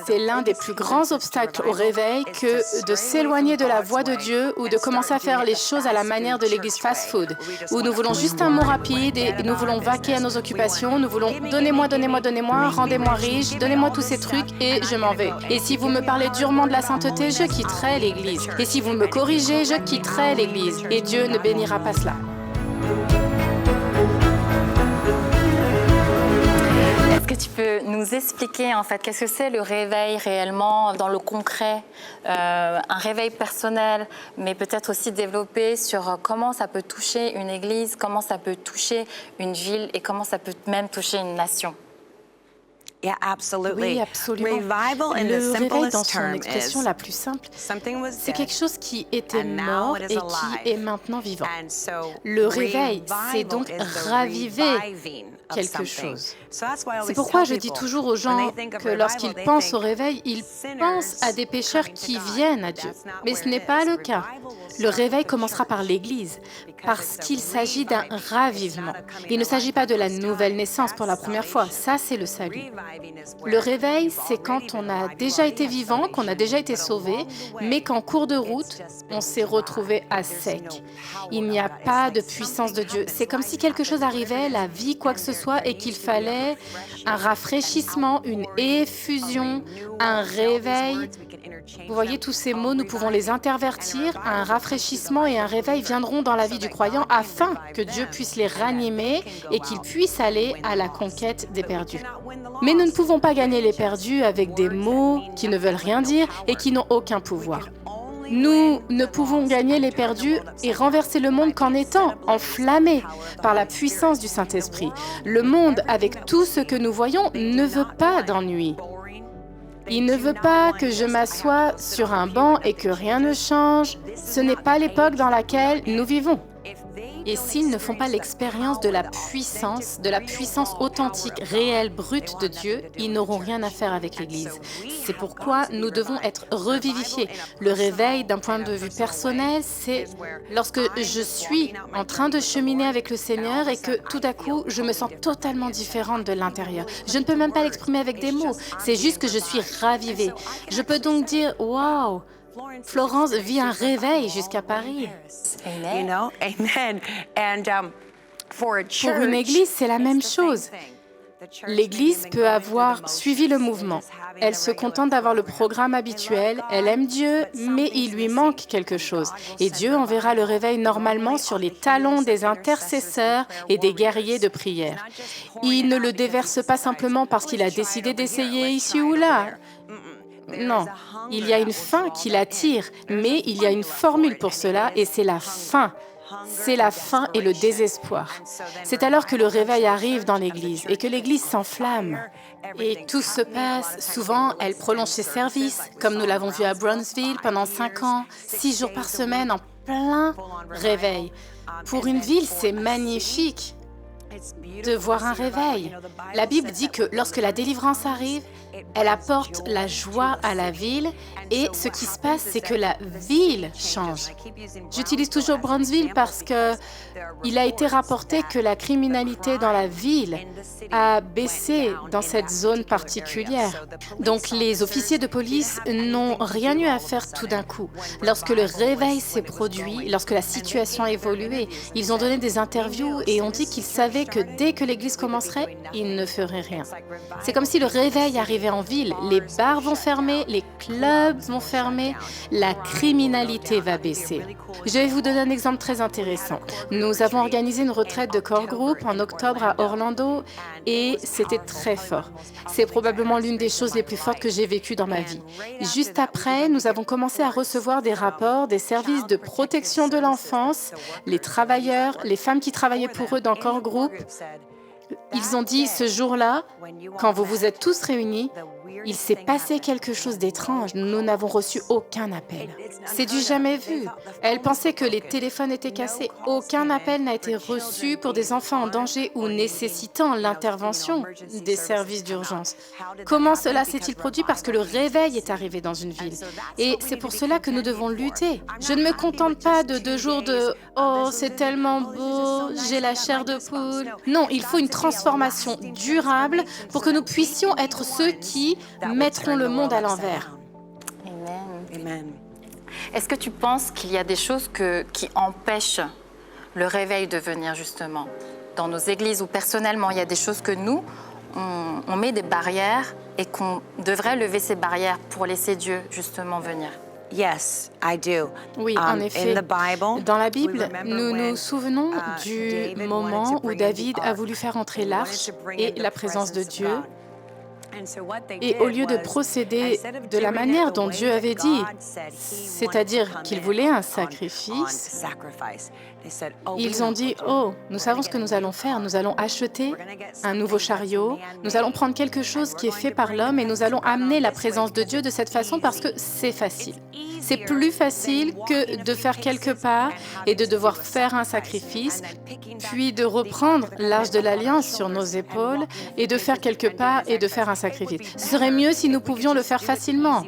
C'est l'un des plus grands obstacles au réveil que de s'éloigner de la voie de Dieu ou de commencer à faire les choses à la manière de l'église fast-food, où nous voulons juste un mot rapide et nous voulons vaquer à nos occupations, nous voulons donnez-moi, donnez-moi, donnez-moi, rendez-moi riche, donnez-moi tous ces trucs et je m'en vais. Et si vous me parlez durement de la sainteté, je quitterai l'église. Et si vous me corrigez, je quitterai l'église. Et Dieu ne bénira pas cela. Est-ce que tu peux nous expliquer en fait qu'est-ce que c'est le réveil réellement dans le concret, un réveil personnel, mais peut-être aussi développer sur comment ça peut toucher une église, comment ça peut toucher une ville et comment ça peut même toucher une nation? Oui, absolument. Le réveil, dans son expression la plus simple, c'est quelque chose qui était mort et qui est maintenant vivant. Le réveil, c'est donc raviver quelque chose. C'est pourquoi je dis toujours aux gens que lorsqu'ils pensent au réveil, ils pensent à des pécheurs qui viennent à Dieu. Mais ce n'est pas le cas. Le réveil commencera par l'Église, parce qu'il s'agit d'un ravivement. Il ne s'agit pas de la nouvelle naissance pour la première fois, ça c'est le salut. Le réveil, c'est quand on a déjà été vivant, qu'on a déjà été sauvé, mais qu'en cours de route, on s'est retrouvé à sec. Il n'y a pas de puissance de Dieu. C'est comme si quelque chose arrivait, la vie, quoi que ce soit, et qu'il fallait un rafraîchissement, une effusion, un réveil. Vous voyez, tous ces mots, nous pouvons les intervertir. Un rafraîchissement et un réveil viendront dans la vie du croyant afin que Dieu puisse les ranimer et qu'ils puissent aller à la conquête des perdus. Mais nous ne pouvons pas gagner les perdus avec des mots qui ne veulent rien dire et qui n'ont aucun pouvoir. Nous ne pouvons gagner les perdus et renverser le monde qu'en étant enflammés par la puissance du Saint-Esprit. Le monde, avec tout ce que nous voyons, ne veut pas d'ennui. Il ne veut pas que je m'assoie sur un banc et que rien ne change. Ce n'est pas l'époque dans laquelle nous vivons. Et s'ils ne font pas l'expérience de la puissance authentique, réelle, brute de Dieu, ils n'auront rien à faire avec l'Église. C'est pourquoi nous devons être revivifiés. Le réveil, d'un point de vue personnel, c'est lorsque je suis en train de cheminer avec le Seigneur et que tout à coup, je me sens totalement différente de l'intérieur. Je ne peux même pas l'exprimer avec des mots. C'est juste que je suis ravivée. Je peux donc dire « Waouh !» Florence vit un réveil jusqu'à Paris. Pour une église, c'est la même chose. L'église peut avoir suivi le mouvement. Elle se contente d'avoir le programme habituel, elle aime Dieu, mais il lui manque quelque chose. Et Dieu enverra le réveil normalement sur les talons des intercesseurs et des guerriers de prière. Il ne le déverse pas simplement parce qu'il a décidé d'essayer ici ou là. Non, il y a une faim qui l'attire, mais il y a une formule pour cela et c'est la faim. C'est la faim et le désespoir. C'est alors que le réveil arrive dans l'Église et que l'Église s'enflamme. Et tout se passe. Souvent, elle prolonge ses services, comme nous l'avons vu à Brownsville pendant 5 ans, 6 jours par semaine en plein réveil. Pour une ville, c'est magnifique de voir un réveil. La Bible dit que lorsque la délivrance arrive, elle apporte la joie à la ville et ce qui se passe, c'est que la ville change. J'utilise toujours Brownsville parce qu'il a été rapporté que la criminalité dans la ville a baissé dans cette zone particulière. Donc les officiers de police n'ont rien eu à faire tout d'un coup. Lorsque le réveil s'est produit, lorsque la situation a évolué, ils ont donné des interviews et ont dit qu'ils savaient que dès que l'église commencerait, ils ne feraient rien. C'est comme si le réveil arrivait en ville. Les bars vont fermer, les clubs vont fermer, la criminalité va baisser. Je vais vous donner un exemple très intéressant. Nous avons organisé une retraite de core group en octobre à Orlando et c'était très fort. C'est probablement l'une des choses les plus fortes que j'ai vécues dans ma vie. Juste après, nous avons commencé à recevoir des rapports des services de protection de l'enfance, les travailleurs, les femmes qui travaillaient pour eux dans core group. Ils ont dit, ce jour-là, quand vous vous êtes tous réunis, il s'est passé quelque chose d'étrange. Nous n'avons reçu aucun appel. C'est du jamais vu. Elle pensait que les téléphones étaient cassés. Aucun appel n'a été reçu pour des enfants en danger ou nécessitant l'intervention des services d'urgence. Comment cela s'est-il produit? Parce que le réveil est arrivé dans une ville. Et c'est pour cela que nous devons lutter. Je ne me contente pas de 2 jours de « Oh, c'est tellement beau, j'ai la chair de poule ». Non, il faut une transformation durable pour que nous puissions être ceux qui qui mettront le monde à l'envers. Amen. Est-ce que tu penses qu'il y a des choses qui empêchent le réveil de venir justement dans nos églises ou personnellement, il y a des choses que nous, on met des barrières et qu'on devrait lever ces barrières pour laisser Dieu justement venir? Yes, I do. Oui, en effet. Dans la Bible, nous nous souvenons du moment où David a voulu faire entrer l'arche et la présence de Dieu. Et au lieu de procéder de la manière dont Dieu avait dit, c'est-à-dire qu'il voulait un sacrifice, ils ont dit, « Oh, nous savons ce que nous allons faire. Nous allons acheter un nouveau chariot. Nous allons prendre quelque chose qui est fait par l'homme et nous allons amener la présence de Dieu de cette façon parce que c'est facile. C'est plus facile que de faire quelque part et de devoir faire un sacrifice, puis de reprendre l'arche de l'Alliance sur nos épaules et de faire quelque part et de faire un sacrifice. Ce serait mieux si nous pouvions le faire facilement. »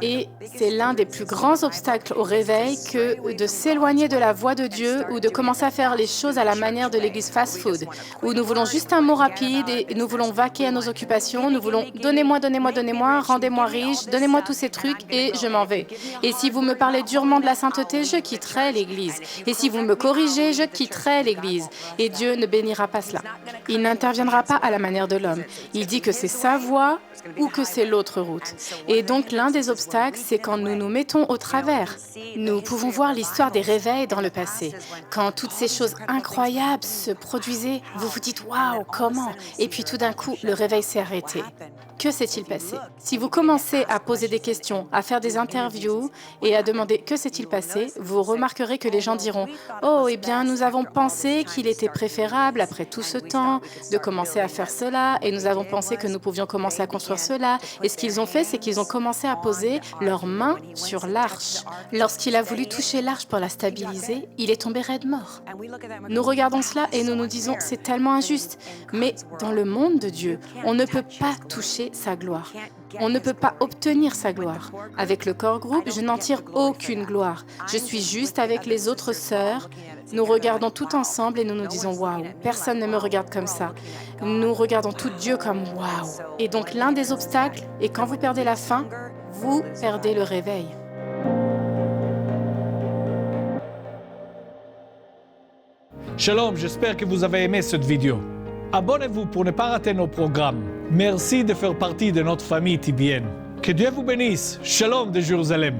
Et c'est l'un des plus grands obstacles au réveil que de s'éloigner de la voix de Dieu ou de commencer à faire les choses à la manière de l'église fast-food, où nous voulons juste un mot rapide et nous voulons vaquer à nos occupations, nous voulons « donnez-moi, donnez-moi, donnez-moi, rendez-moi riche, donnez-moi tous ces trucs et je m'en vais. Et si vous me parlez durement de la sainteté, je quitterai l'église. Et si vous me corrigez, je quitterai l'église. » Et Dieu ne bénira pas cela. Il n'interviendra pas à la manière de l'homme. Il dit que c'est sa voie ou que c'est l'autre route. Et donc l'un des obstacles, c'est quand nous nous mettons au travers. Nous pouvons voir l'histoire des réveils dans le passé. Quand toutes ces choses incroyables se produisaient, vous vous dites « Waouh, comment ?» Et puis tout d'un coup, le réveil s'est arrêté. Que s'est-il passé? Si vous commencez à poser des questions, à faire des interviews et à demander « Que s'est-il passé ?» vous remarquerez que les gens diront « Oh, eh bien, nous avons pensé qu'il était préférable, après tout ce temps, de commencer à faire cela, et nous avons pensé que nous pouvions commencer à construire cela. » Et ce qu'ils ont fait, c'est qu'ils ont commencé à poser leurs mains sur l'arche. Lorsqu'il a voulu toucher l'arche pour la stabiliser, il est tombé raide mort. Nous regardons cela et nous nous disons « C'est tellement injuste. » Mais dans le monde de Dieu, on ne peut pas toucher sa gloire. On ne peut pas obtenir sa gloire. Avec le corps groupe, je n'en tire aucune gloire. Je suis juste avec les autres sœurs. Nous regardons tout ensemble et nous nous disons « Waouh, personne ne me regarde comme ça. » Nous regardons tout Dieu comme « Waouh ». Et donc l'un des obstacles est quand vous perdez la faim, vous perdez le réveil. Shalom, j'espère que vous avez aimé cette vidéo. Abonnez-vous pour ne pas rater nos programmes. Merci de faire partie de notre famille TBN. Que Dieu vous bénisse. Shalom de Jérusalem.